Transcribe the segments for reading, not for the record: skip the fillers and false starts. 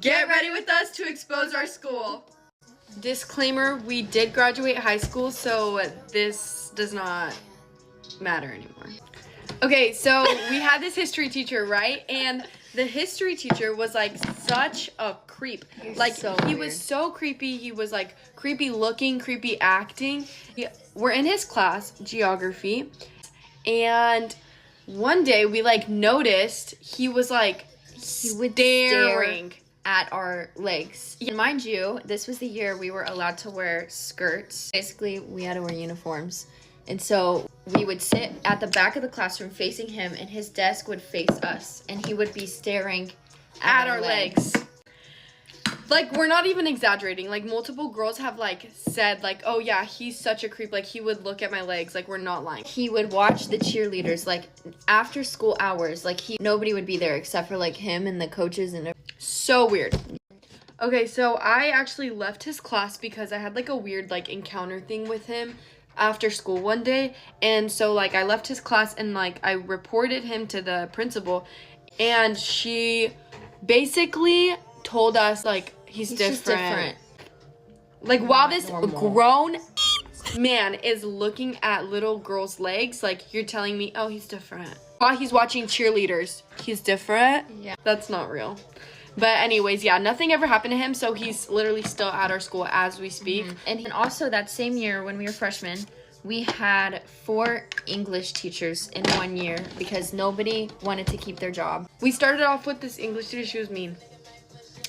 Get ready with us to expose our school. Disclaimer, we did graduate high school, so this does not matter anymore. Okay, so we had this history teacher, right? And the history teacher was like such a creep. Like he was so creepy. He was like creepy looking, creepy acting. We're in his class, geography, and one day we like noticed he was like staring at our legs. And mind you, this was the year we were allowed to wear skirts. Basically, we had to wear uniforms. And so we would sit at the back of the classroom facing him, and his desk would face us, and he would be staring at our legs. Like, we're not even exaggerating. Like, multiple girls have, like, said, like, oh, yeah, he's such a creep. Like, he would look at my legs. Like, we're not lying. He would watch the cheerleaders, like, after school hours. Like, nobody would be there except for, like, him and the coaches and so weird. Okay, so I actually left his class because I had, like, a weird, like, encounter thing with him after school one day. And so, like, I left his class and, like, I reported him to the principal. And she basically told us, like, he's different. Like, while this grown man is looking at little girls' legs, like, you're telling me, oh, he's different. While he's watching cheerleaders, he's different? Yeah. That's not real. But anyways, yeah, nothing ever happened to him, so he's literally still at our school as we speak. And also that same year when we were freshmen, we had 4 English teachers in 1 year because nobody wanted to keep their job. We started off with this English teacher. She was mean.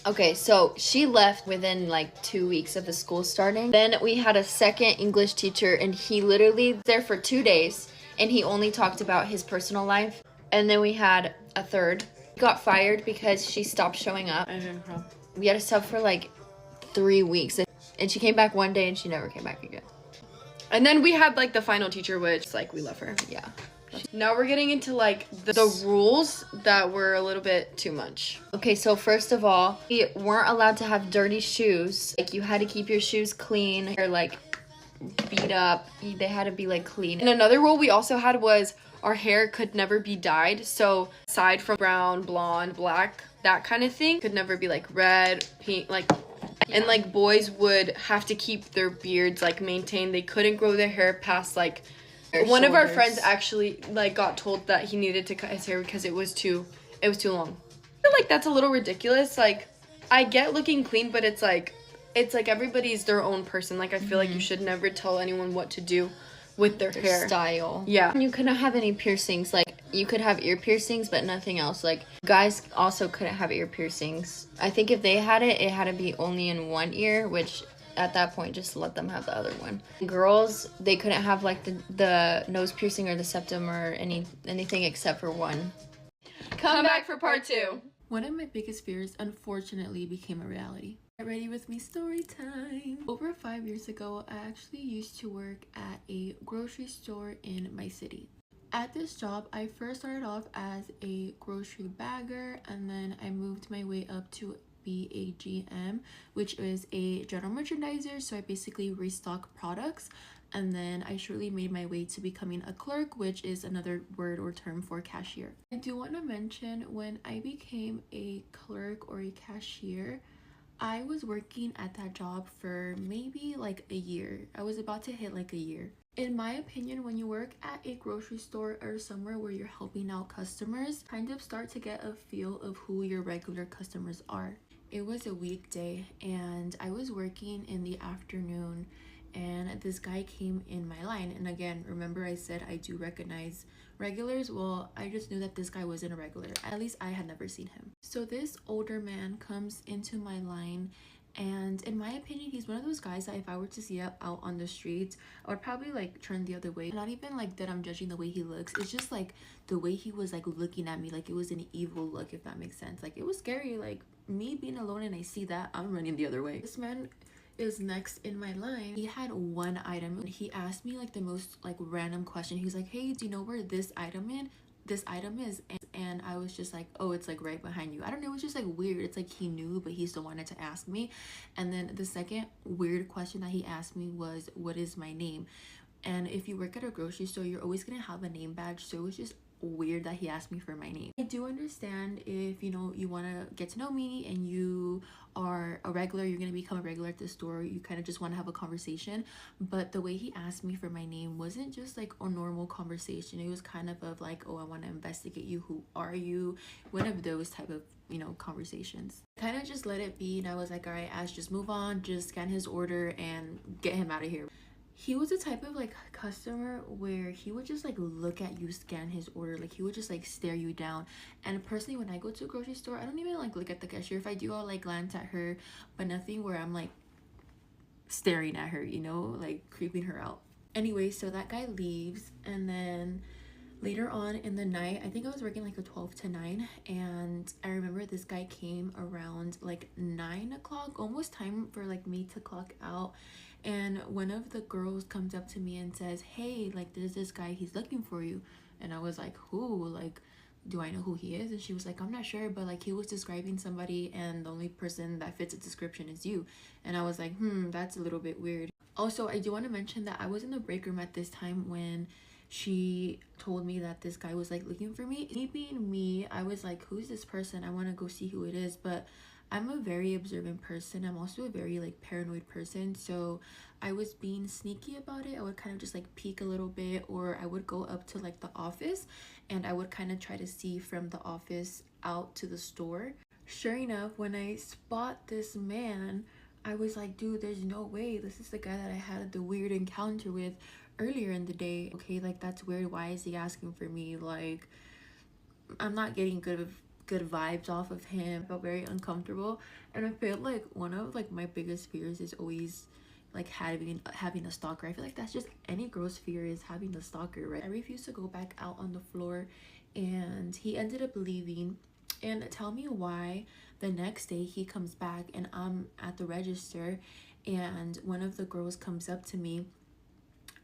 Okay, so she left within like 2 weeks of the school starting. Then we had a second English teacher, and he literally was there for 2 days, and he only talked about his personal life. And then we had a third. Got fired because she stopped showing up. We had to sub for like 3 weeks, and she came back one day and she never came back again. And then we had like the final teacher, which like we love her. Yeah. Now we're getting into like the rules that were a little bit too much. Okay, so first of all, we weren't allowed to have dirty shoes. Like, you had to keep your shoes clean or like beat up. They had to be like clean. And another rule we also had was our hair could never be dyed. So aside from brown, blonde, black, that kind of thing, could never be like red, pink, like. And like boys would have to keep their beards like maintained. They couldn't grow their hair past like their one shoulders. Of our friends actually like got told that he needed to cut his hair because it was too long. I feel like that's a little ridiculous. Like, I get looking clean, but it's like everybody's their own person. Like, I feel like you should never tell anyone what to do with their hair style. Yeah. You couldn't have any piercings. Like, you could have ear piercings, but nothing else. Like, guys also couldn't have ear piercings. I think if they had it had to be only in one ear, which at that point, just let them have the other one. Girls, they couldn't have like the nose piercing or the septum or anything except for one. Come back for part 2. One of my biggest fears, unfortunately, became a reality. Get ready with me, story time. Over 5 years ago, I actually used to work at a grocery store in my city. At this job, I first started off as a grocery bagger, and then I moved my way up to be a GM, which is a general merchandiser. So I basically restock products, and then I shortly made my way to becoming a clerk, which is another word or term for cashier. I do want to mention, when I became a clerk or a cashier, I was working at that job for maybe like a year. I was about to hit like a year. In my opinion, when you work at a grocery store or somewhere where you're helping out customers, kind of start to get a feel of who your regular customers are. It was a weekday and I was working in the afternoon, and this guy came in my line. And again, remember I said I do recognize regulars? Well, I just knew that this guy wasn't a regular. At least I had never seen him. So this older man comes into my line, and in my opinion, he's one of those guys that if I were to see out on the streets, I would probably like turn the other way. Not even like that I'm judging the way he looks. It's just like the way he was like looking at me, like it was an evil look, if that makes sense. Like, it was scary. Like, me being alone and I see that, I'm running the other way. This man is next in my line. He had one item. He asked me like the most like random question. He was like, hey, do you know where this item is? And I was just like, oh, it's like right behind you. I don't know, it was just like weird. It's like he knew, but he still wanted to ask me. And then the second weird question that he asked me was, what is my name? And if you work at a grocery store, you're always gonna have a name badge. So it was just weird that he asked me for my name. I do understand if, you know, you want to get to know me and you are a regular, you're going to become a regular at the store, you kind of just want to have a conversation. But the way he asked me for my name wasn't just like a normal conversation. It was kind of like, oh, I want to investigate you, who are you, one of those type of, you know, conversations. Kind of just let it be, and I was like, all right, Ash, just move on, just scan his order and get him out of here. He was the type of like customer where he would just like look at you, scan his order, like he would just like stare you down. And personally, when I go to a grocery store, I don't even like look at the cashier. If I do, I'll like glance at her, but nothing where I'm like staring at her, you know, like creeping her out. Anyway, so that guy leaves, and then later on in the night, I think I was working like a 12 to 9, and I remember this guy came around like 9 o'clock, almost time for like me to clock out. And one of the girls comes up to me and says, hey, like there's this guy, he's looking for you. And I was like, who? Like, do I know who he is? And she was like, I'm not sure, but like he was describing somebody and the only person that fits the description is you. And I was like, that's a little bit weird. Also, I do want to mention that I was in the break room at this time when she told me that this guy was like looking for me. Me being me, I was like, who's this person? I want to go see who it is. But I'm a very observant person. I'm also a very like paranoid person, so I was being sneaky about it. I would kind of just like peek a little bit, or I would go up to like the office and I would kind of try to see from the office out to the store. Sure enough, when I spot this man, I was like, dude, there's no way this is the guy that I had the weird encounter with earlier in the day. Okay, like that's weird. Why is he asking for me? Like, I'm not getting good vibes off of him. I felt very uncomfortable, and I feel like one of like my biggest fears is always like having a stalker. I feel like that's just any girl's fear, is having a stalker, right? I refused to go back out on the floor, and he ended up leaving. And tell me why the next day he comes back and I'm at the register, and one of the girls comes up to me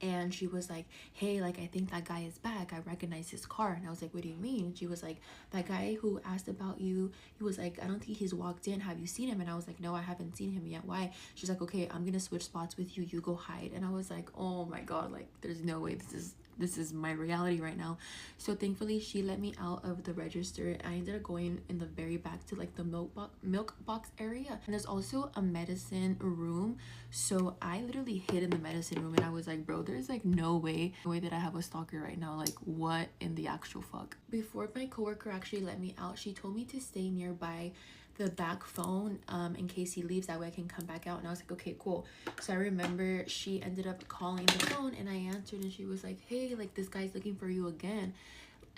and she was like, hey, like I think that guy is back, I recognize his car. And I was like, what do you mean? And she was like, that guy who asked about you, he was like, I don't think he's walked in, have you seen him? And I was like, no, I haven't seen him yet. Why? She's like, okay, I'm gonna switch spots with you, you go hide. And I was like, oh my god, like there's no way this is my reality right now. So thankfully she let me out of the register. I ended up going in the very back to like the milk box area, and there's also a medicine room. So I literally hid in the medicine room, and I was like, bro, there's like no way that I have a stalker right now. Like, what in the actual fuck? Before my coworker actually let me out, she told me to stay nearby the back phone in case he leaves, that way I can come back out. And I was like, okay, cool. So I remember she ended up calling the phone, and I answered, and she was like, hey, like this guy's looking for you again.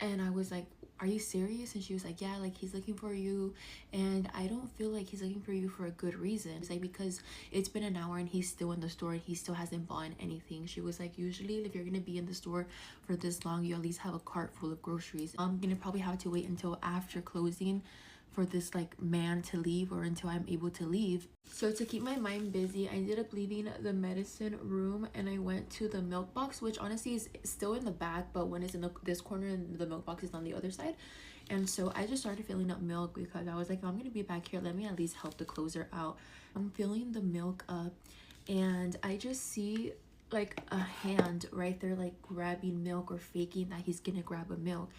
And I was like, are you serious? And she was like, yeah, like he's looking for you, and I don't feel like he's looking for you for a good reason. It's like, because it's been an hour and he's still in the store and he still hasn't bought anything. She was like, usually if you're gonna be in the store for this long, you at least have a cart full of groceries. I'm gonna probably have to wait until after closing for this like man to leave, or until I'm able to leave. So to keep my mind busy, I ended up leaving the medicine room and I went to the milk box, which honestly is still in the back, but when it's in this corner and the milk box is on the other side. And so I just started filling up milk because I was like, I'm gonna be back here, let me at least help the closer out. I'm filling the milk up and I just see like a hand right there, like grabbing milk or faking that he's gonna grab a milk.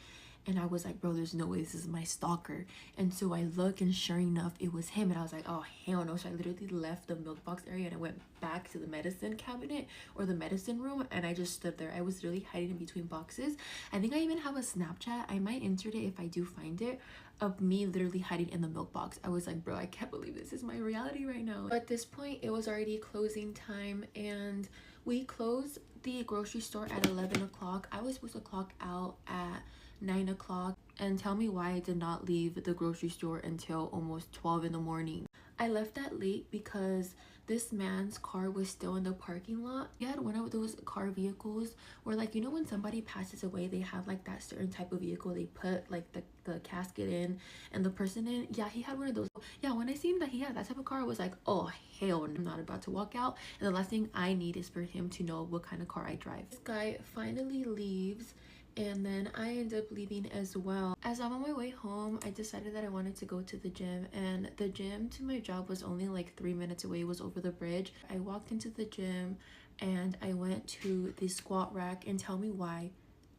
And I was like, bro, there's no way this is my stalker. And so I look, and sure enough, it was him. And I was like, oh, hell no. So I literally left the milk box area and I went back to the medicine cabinet or the medicine room. And I just stood there. I was literally hiding in between boxes. I think I even have a Snapchat. I might insert it if I do find it, of me literally hiding in the milk box. I was like, bro, I can't believe this is my reality right now. But at this point, it was already closing time, and we closed the grocery store at 11 o'clock. I was supposed to clock out at 9 o'clock, and tell me why I did not leave the grocery store until almost 12 in the morning. I left that late because this man's car was still in the parking lot. He had one of those car vehicles where, like, you know, when somebody passes away, they have like that certain type of vehicle they put like the casket in and the person in. Yeah, he had one of those. Yeah, when I seen that he had that type of car, I was like, oh hell, I'm not about to walk out, and the last thing I need is for him to know what kind of car I drive. This guy finally leaves, and then I end up leaving as well. As I'm on my way home, I decided that I wanted to go to the gym, and the gym to my job was only like 3 minutes away. It was over the bridge. I walked into the gym and I went to the squat rack, and tell me why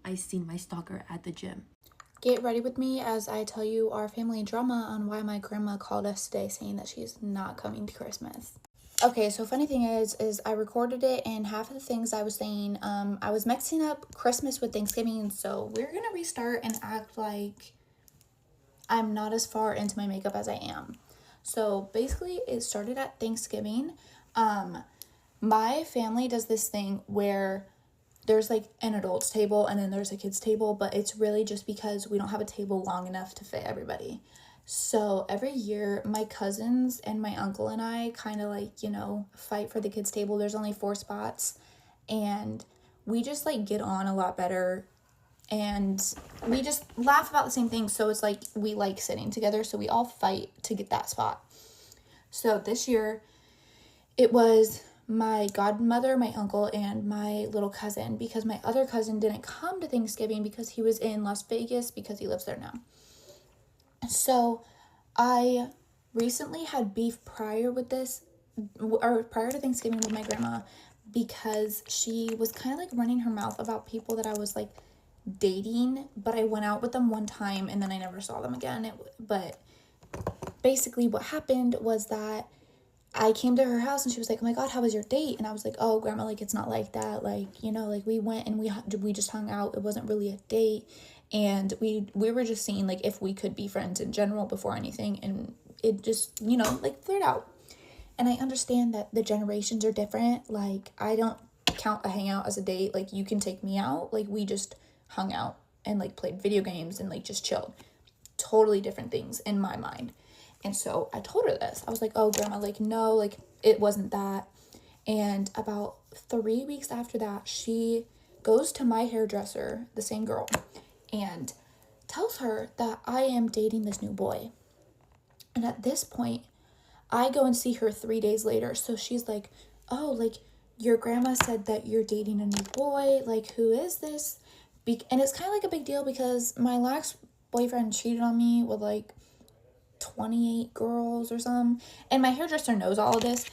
I seen my stalker at the gym. Get ready with me as I tell you our family drama on why my grandma called us today saying that she's not coming to Christmas. Okay, so funny thing is I recorded it, and half of the things I was saying, I was mixing up Christmas with Thanksgiving, so we're gonna restart and act like I'm not as far into my makeup as I am. So basically, it started at Thanksgiving. My family does this thing where there's like an adults table and then there's a kids table, but it's really just because we don't have a table long enough to fit everybody. So every year my cousins and my uncle and I kind of like, fight for the kids table. There's only 4 spots, and we just like get on a lot better, and we just laugh about the same things. So it's like we like sitting together, so we all fight to get that spot. So this year it was my godmother, my uncle, and my little cousin, because my other cousin didn't come to Thanksgiving because he was in Las Vegas because he lives there now. So I recently had beef prior to Thanksgiving with my grandma, because she was kind of like running her mouth about people that I was like dating, but I went out with them one time and then I never saw them again. But basically what happened was that I came to her house and she was like, "Oh my God, how was your date?" And I was like, "Oh, grandma, like, it's not like that. Like, like we went and we just hung out. It wasn't really a date. And we were just seeing like if we could be friends in general before anything. And it just, like flirt out." And I understand that the generations are different. Like, I don't count a hangout as a date. Like, you can take me out. Like, we just hung out and like played video games and like just chilled. Totally different things in my mind. And so I told her this. I was like, "Oh, grandma, like, no, like, it wasn't that." And about 3 weeks after that, she goes to my hairdresser, the same girl, and tells her that I am dating this new boy. And at this point, I go and see her 3 days later. So she's like, "Oh, like, your grandma said that you're dating a new boy. Like, who is this?" And it's kind of like a big deal because my last boyfriend cheated on me with like 28 girls or something. And my hairdresser knows all of this.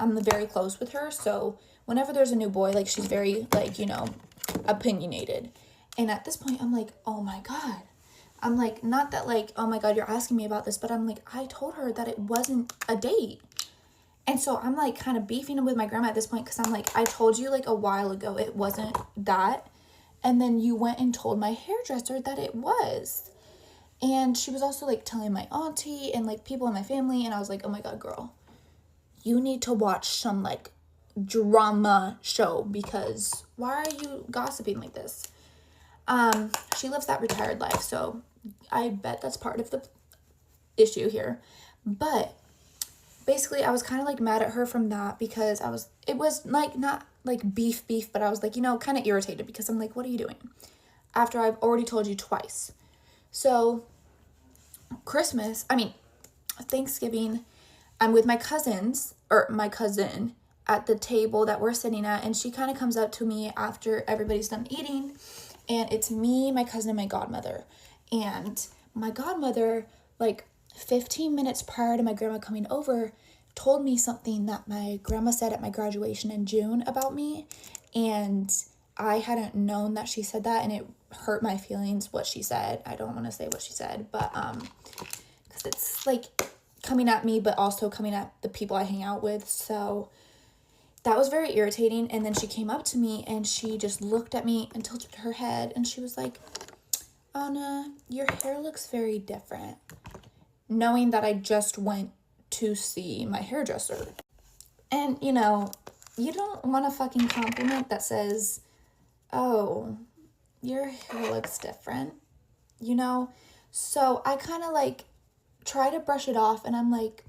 I'm very close with her. So whenever there's a new boy, like, she's very like, opinionated. And at this point, I'm like, "Oh my God." I'm like, not that like, "Oh my God, you're asking me about this," but I'm like, I told her that it wasn't a date. And so I'm like kind of beefing with my grandma at this point, because I'm like, I told you like a while ago it wasn't that. And then you went and told my hairdresser that it was. And she was also like telling my auntie and like people in my family. And I was like, "Oh my God, girl, you need to watch some like drama show, because why are you gossiping like this?" She lives that retired life, so I bet that's part of the issue here. But basically I was kind of like mad at her from that, because it was like not like beef, but I was like, kind of irritated, because I'm like, "What are you doing after I've already told you twice?" So Thanksgiving, I'm with my cousin at the table that we're sitting at, and she kind of comes up to me after everybody's done eating, and it's me, my cousin, and my godmother. And my godmother, like 15 minutes prior to my grandma coming over, told me something that my grandma said at my graduation in June about me, and I hadn't known that she said that, and it hurt my feelings what she said. I don't want to say what she said, but because it's like coming at me, but also coming at the people I hang out with. So that was very irritating. And then she came up to me and she just looked at me and tilted her head, and she was like, "Anna, your hair looks very different," knowing that I just went to see my hairdresser. And you don't want a fucking compliment that says, "Oh, your hair looks different," So I kind of like try to brush it off, and I'm like,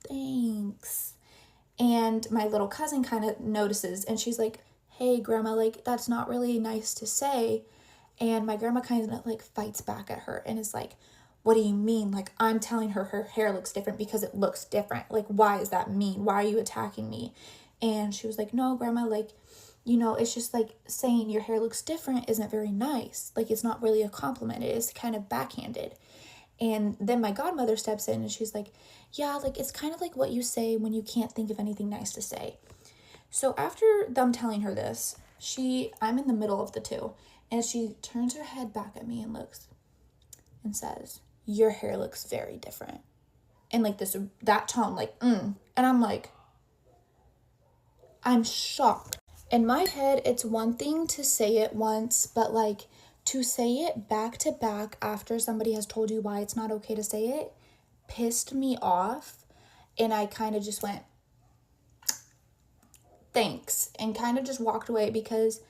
"Thanks." And my little cousin kind of notices, and she's like, "Hey, grandma, like, that's not really nice to say." And my grandma kind of like fights back at her and is like, "What do you mean? Like, I'm telling her hair looks different because it looks different. Like, why is that mean? Why are you attacking me?" And she was like, "No, grandma, like, it's just like saying your hair looks different isn't very nice. Like, it's not really a compliment. It is kind of backhanded." And then my godmother steps in and she's like, "Yeah, like, it's kind of like what you say when you can't think of anything nice to say." So after them telling her this, I'm in the middle of the two. And she turns her head back at me and looks and says, "Your hair looks very different." And like that tone, like, And I'm like, I'm shocked. In my head, it's one thing to say it once, but like to say it back to back after somebody has told you why it's not okay to say it pissed me off. And I kind of just went, thanks, and kind of just walked away because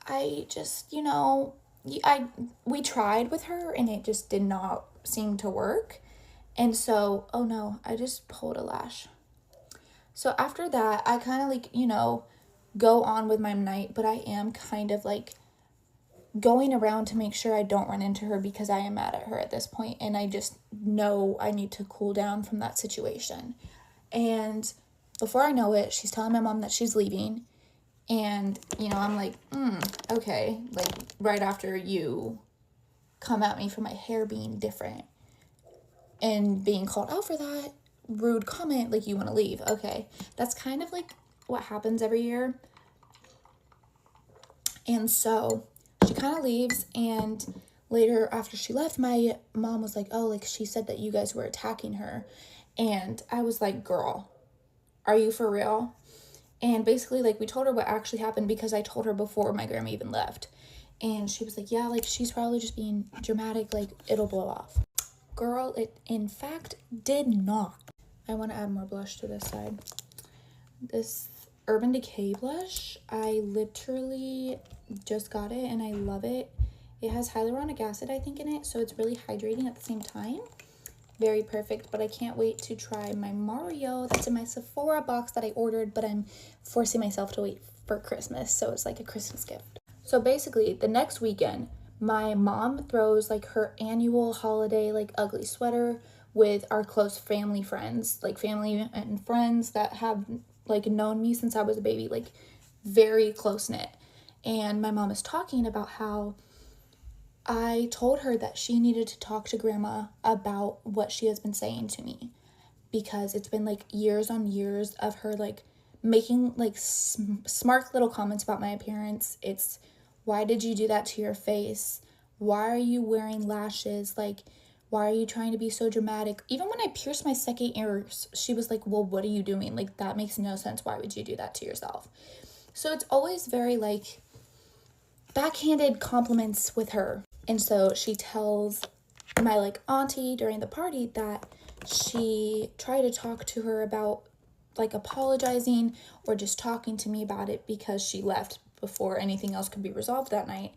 I just, we tried with her and it just did not seem to work. And so, oh no, I just pulled a lash. So after that, I kind of like, go on with my night, but I am kind of like going around to make sure I don't run into her because I am mad at her at this point, and I just know I need to cool down from that situation. And before I know it, she's telling my mom that she's leaving, and, I'm like, okay, like, right after you come at me for my hair being different and being called out for that rude comment, like, you want to leave. Okay, that's kind of like what happens every year. And so she kind of leaves, and later after she left, my mom was like, oh, like, she said that you guys were attacking her. And I was like, girl, are you for real? And basically, like, we told her what actually happened because I told her before my grandma even left. And she was like, yeah, like, she's probably just being dramatic, like, it'll blow off. Girl, it in fact did not. I want to add more blush to this side. This Urban Decay blush, I literally just got it and I love it. It has hyaluronic acid, I think, in it, so it's really hydrating at the same time. Very perfect, but I can't wait to try my Mario that's in my Sephora box that I ordered, but I'm forcing myself to wait for Christmas, so it's like a Christmas gift. So basically, the next weekend, my mom throws like her annual holiday like ugly sweater with our close family friends, like family and friends that have like known me since I was a baby, like very close knit. And my mom is talking about how I told her that she needed to talk to grandma about what she has been saying to me, because it's been like years on years of her like making like smart little comments about my appearance. It's, why did you do that to your face? Why are you wearing lashes? Like, why are you trying to be so dramatic? Even when I pierced my second ear, she was like, well, what are you doing? Like, that makes no sense. Why would you do that to yourself? So it's always very like backhanded compliments with her. And so she tells my like auntie during the party that she tried to talk to her about like apologizing or just talking to me about it because she left before anything else could be resolved that night.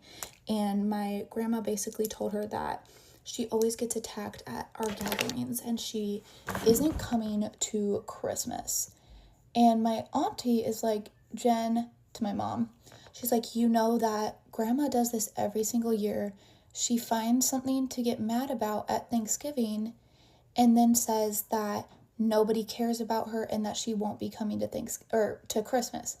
And my grandma basically told her that she always gets attacked at our gatherings and she isn't coming to Christmas. And my auntie is like, Jen, to my mom, she's like, you know that grandma does this every single year. She finds something to get mad about at Thanksgiving and then says that nobody cares about her and that she won't be coming to Christmas.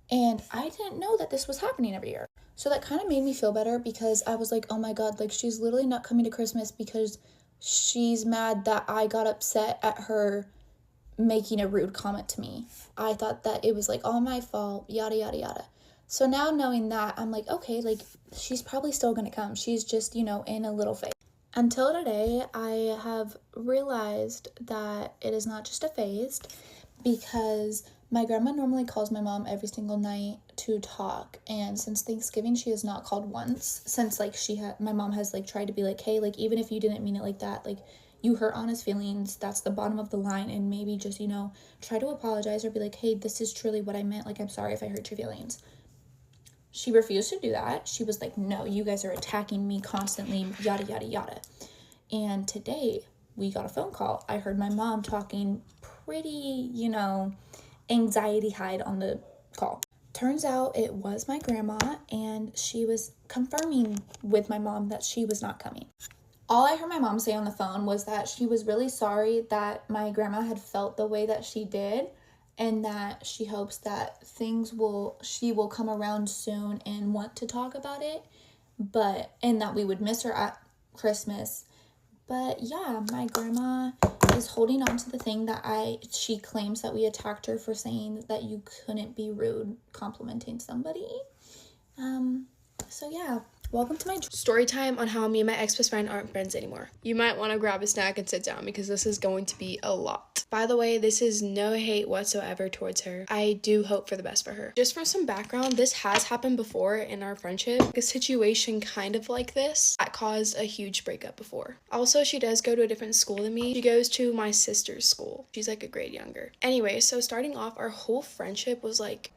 And I didn't know that this was happening every year. So that kind of made me feel better because I was like, oh my God, like she's literally not coming to Christmas because she's mad that I got upset at her making a rude comment to me. I thought that it was like all my fault, yada, yada, yada. So now knowing that, I'm like, okay, like she's probably still going to come. She's just, in a little phase. Until today, I have realized that it is not just a phase, because my grandma normally calls my mom every single night to talk. And since Thanksgiving, she has not called once since like my mom has like tried to be like, hey, like even if you didn't mean it like that, like you hurt Anna's feelings, that's the bottom of the line, and maybe just, try to apologize or be like, hey, this is truly what I meant. Like, I'm sorry if I hurt your feelings. She refused to do that. She was like, no, you guys are attacking me constantly, yada, yada, yada. And today we got a phone call. I heard my mom talking pretty, anxiety hide on the call. Turns out it was my grandma, and she was confirming with my mom that she was not coming. All I heard my mom say on the phone was that she was really sorry that my grandma had felt the way that she did, and that she hopes that she will come around soon and want to talk about it, and that we would miss her at Christmas. But yeah, my grandma is holding on to the thing that she claims that we attacked her for saying that you couldn't be rude complimenting somebody. So yeah, welcome to my story time on how me and my ex-best friend aren't friends anymore. You might want to grab a snack and sit down because this is going to be a lot. By the way, this is no hate whatsoever towards her. I do hope for the best for her. Just for some background, this has happened before in our friendship. A situation kind of like this that caused a huge breakup before. Also, she does go to a different school than me. She goes to my sister's school. She's like a grade younger. Anyway, so starting off, our whole friendship was like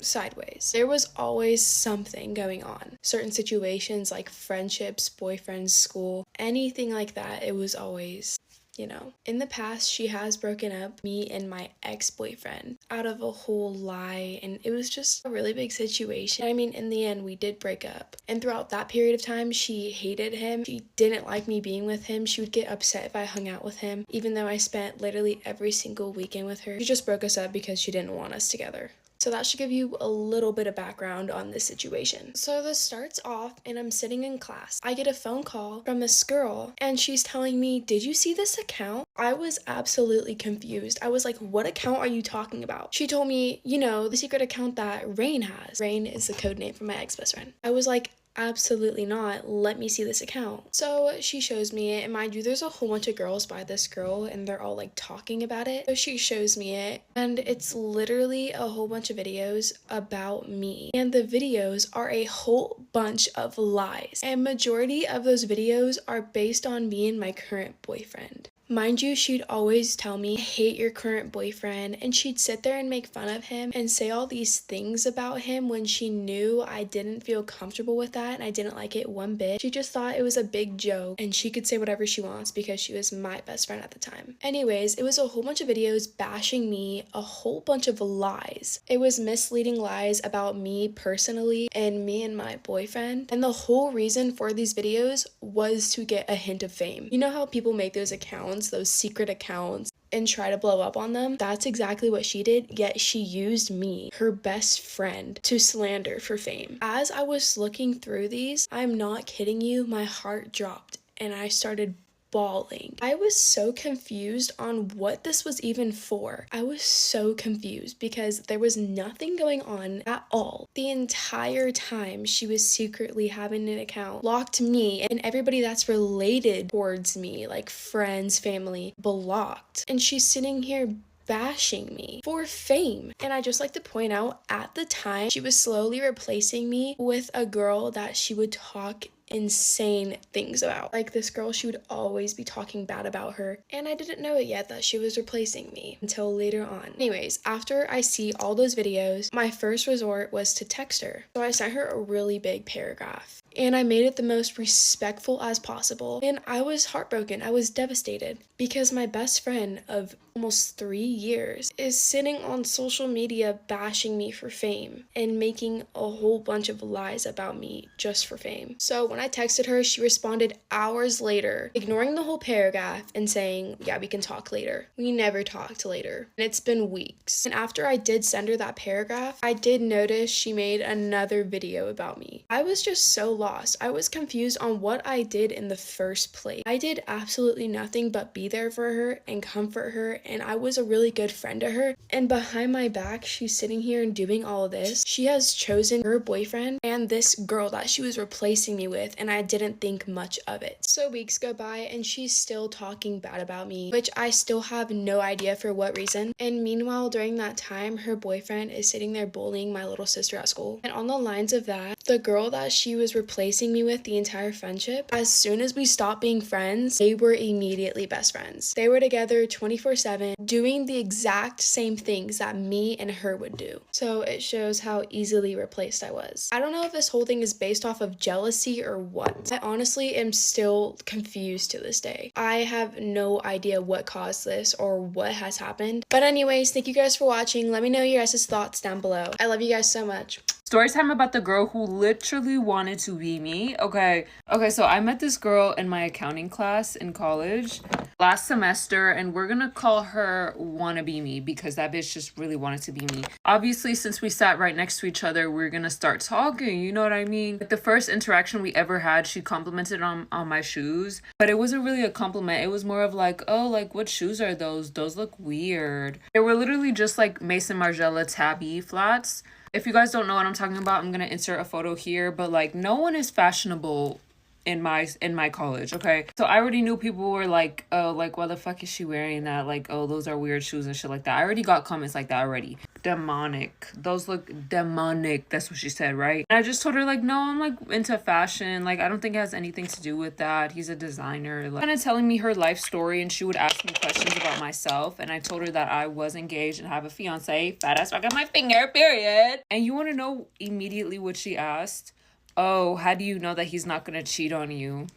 sideways. There was always something going on. Certain situations like friendships, boyfriends, school, anything like that, it was always, you know. In the past, she has broken up me and my ex-boyfriend out of a whole lie, and it was just a really big situation. I mean, in the end, we did break up. And throughout that period of time, she hated him. She didn't like me being with him. She would get upset if I hung out with him, even though I spent literally every single weekend with her. She just broke us up because she didn't want us together. So that should give you a little bit of background on this situation. So this starts off and I'm sitting in class. I get a phone call from this girl and she's telling me, "Did you see this account?" I was absolutely confused. I was like, "What account are you talking about?" She told me, you know, the secret account that Rain has. Rain is the code name for my ex-best friend. I was like, "Absolutely not. Let me see this account." So she shows me it, and mind you, there's a whole bunch of girls by this girl and they're all like talking about it. So she shows me it and it's literally a whole bunch of videos about me, and the videos are a whole bunch of lies, and majority of those videos are based on me and my current boyfriend. Mind you, she'd always tell me, "I hate your current boyfriend," and she'd sit there and make fun of him and say all these things about him when she knew I didn't feel comfortable with that and I didn't like it one bit. She just thought it was a big joke and she could say whatever she wants because she was my best friend at the time. Anyways, it was a whole bunch of videos bashing me, a whole bunch of lies. It was misleading lies about me personally and me and my boyfriend, and the whole reason for these videos was to get a hint of fame. You know how people make those accounts, those secret accounts, and try to blow up on them? That's exactly what she did, yet she used me, her best friend, to slander for fame. As I was looking through these, I'm not kidding you, my heart dropped and I started bawling. I was so confused on what this was even for. I was so confused because there was nothing going on at all. The entire time she was secretly having an account, locked me and everybody that's related towards me, like friends, family, blocked. And she's sitting here bashing me for fame. And I just like to point out, at the time, she was slowly replacing me with a girl that she would talk insane things about. Like this girl, she would always be talking bad about her, and I didn't know it yet that she was replacing me until later on. Anyways, after I see all those videos, my first resort was to text her. So I sent her a really big paragraph and I made it the most respectful as possible, and I was heartbroken. I was devastated because my best friend of almost 3 years is sitting on social media bashing me for fame and making a whole bunch of lies about me just for fame. So when I texted her, she responded hours later, ignoring the whole paragraph and saying, "Yeah, we can talk later." We never talked later, and it's been weeks. And after I did send her that paragraph, I did notice she made another video about me. I was just so lost. I was confused on what I did in the first place. I did absolutely nothing but be there for her and comfort her, and I was a really good friend to her. And behind my back, she's sitting here and doing all of this. She has chosen her boyfriend and this girl that she was replacing me with, and I didn't think much of it. So weeks go by and she's still talking bad about me, which I still have no idea for what reason. And meanwhile, during that time, her boyfriend is sitting there bullying my little sister at school. And on the lines of that, the girl that she was replacing me with the entire friendship, as soon as we stopped being friends, they were immediately best friends. They were together 24/7, doing the exact same things that me and her would do. So it shows how easily replaced I was. I don't know if this whole thing is based off of jealousy or what. I honestly am still confused to this day. I have no idea what caused this or what has happened. But anyways, thank you guys for watching. Let me know your guys' thoughts down below. I love you guys so much. Story time about the girl who literally wanted to be me. Okay, so I met this girl in my accounting class in college last semester, and we're gonna call her Wanna Be Me because that bitch just really wanted to be me. Obviously, since we sat right next to each other, we're gonna start talking, you know what I mean? Like the first interaction we ever had, she complimented on my shoes, but it wasn't really a compliment. It was more of like, "Oh, like what shoes are those? Those look weird." They were literally just like Mason Margiela tabby flats. If you guys don't know what I'm talking about, I'm gonna insert a photo here, but like no one is fashionable in my college, okay? So I already knew people were like, oh, like why the fuck is she wearing that? Like, oh, those are weird shoes and shit like that. I already got comments like that already. Demonic. Those look demonic. That's what she said, right? And I just told her like, no, I'm like into fashion. Like, I don't think it has anything to do with that. He's a designer. Like, kind of telling me her life story, and she would ask me questions about myself, and I told her that I was engaged and have a fiance. Fat ass fuck on my finger, period. And you want to know immediately what she asked? Oh, how do you know that he's not gonna cheat on you?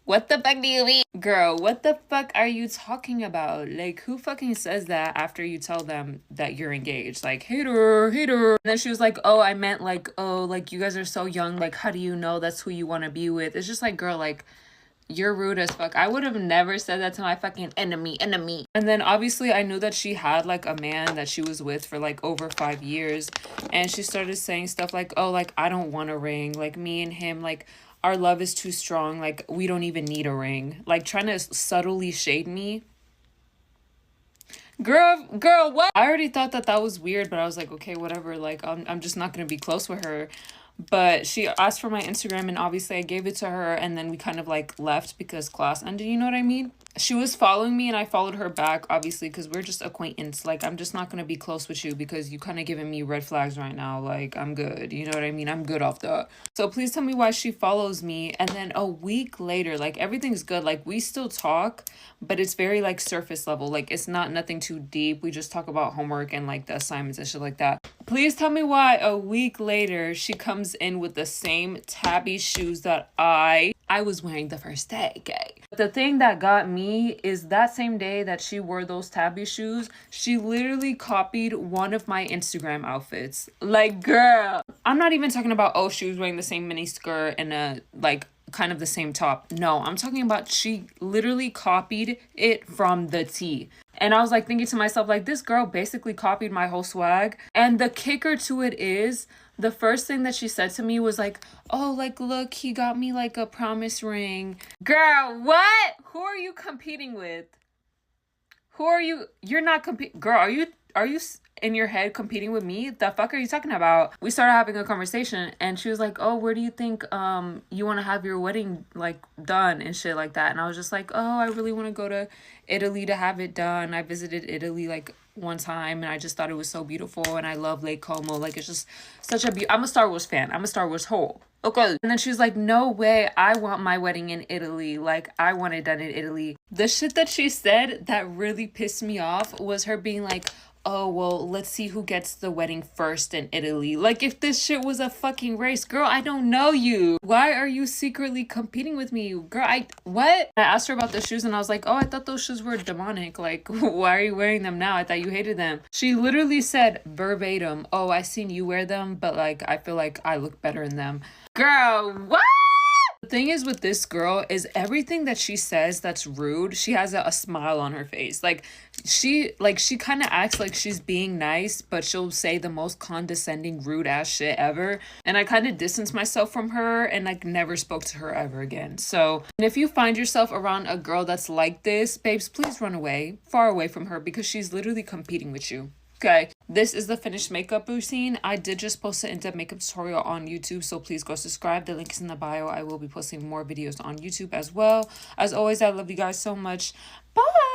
What the fuck do you mean? Girl, what the fuck are you talking about? Like, who fucking says that after you tell them that you're engaged? Like, hater, hater. And then she was like, oh, I meant like, oh, like you guys are so young. Like, how do you know that's who you want to be with? It's just like, girl, like, you're rude as fuck. I would have never said that to my fucking enemy. And then obviously I knew that she had like a man that she was with for like over 5 years. And she started saying stuff like, oh, like, I don't want a ring. Like, me and him, like, our love is too strong. Like, we don't even need a ring. Like, trying to subtly shade me. Girl, what? I already thought that was weird, but I was like, okay, whatever. Like, I'm just not gonna be close with her. But she asked for my Instagram, and obviously I gave it to her, and then we kind of like left because class ended, you know what I mean? She was following me and I followed her back, obviously, because we're just acquaintance. Like, I'm just not going to be close with you because you kind of giving me red flags right now. Like, I'm good. You know what I mean? I'm good off that. So please tell me why she follows me. And then a week later, like, everything's good. Like, we still talk, but it's very like surface level. Like, it's not nothing too deep. We just talk about homework and like the assignments and shit like that. Please tell me why a week later she comes in with the same tabby shoes that I was wearing the first day, okay? The thing that got me is that same day that she wore those tabby shoes, she literally copied one of my Instagram outfits. Like, girl, I'm not even talking about, oh, she was wearing the same mini skirt and a like kind of the same top. No, I'm talking about she literally copied it from the T. And I was like thinking to myself, like, this girl basically copied my whole swag. And the kicker to it is, the first thing that she said to me was like, oh, like, look, he got me like a promise ring. Girl, what? Who are you competing with? Who are you? You're not competing. Girl, are you in your head competing with me? The fuck are you talking about? We started having a conversation and she was like, oh, where do you think you want to have your wedding like done and shit like that? And I was just like, oh, I really want to go to Italy to have it done. I visited Italy like one time and I just thought it was so beautiful and I love Lake Como. Like, it's just such a I'm a Star Wars fan. I'm a Star Wars whole. Okay. And then she was like, no way, I want my wedding in Italy. Like, I want it done in Italy. The shit that she said that really pissed me off was her being like, oh, well, let's see who gets the wedding first in Italy. Like, if this shit was a fucking race, girl, I don't know you. Why are you secretly competing with me? Girl, what? I asked her about the shoes and I was like, oh, I thought those shoes were demonic. Like, why are you wearing them now? I thought you hated them. She literally said verbatim, oh, I seen you wear them, but like, I feel like I look better in them. Girl, what? The thing is with this girl is everything that she says that's rude, she has a smile on her face. Like she kind of acts like she's being nice, but she'll say the most condescending, rude ass shit ever. And I kind of distanced myself from her and like never spoke to her ever again. So, and if you find yourself around a girl that's like this, babes, please run away, far away from her, because she's literally competing with you. Okay, this is the finished makeup routine. I did just post an in-depth makeup tutorial on YouTube, so please go subscribe. The link is in the bio. I will be posting more videos on YouTube as well. As always, I love you guys so much. Bye!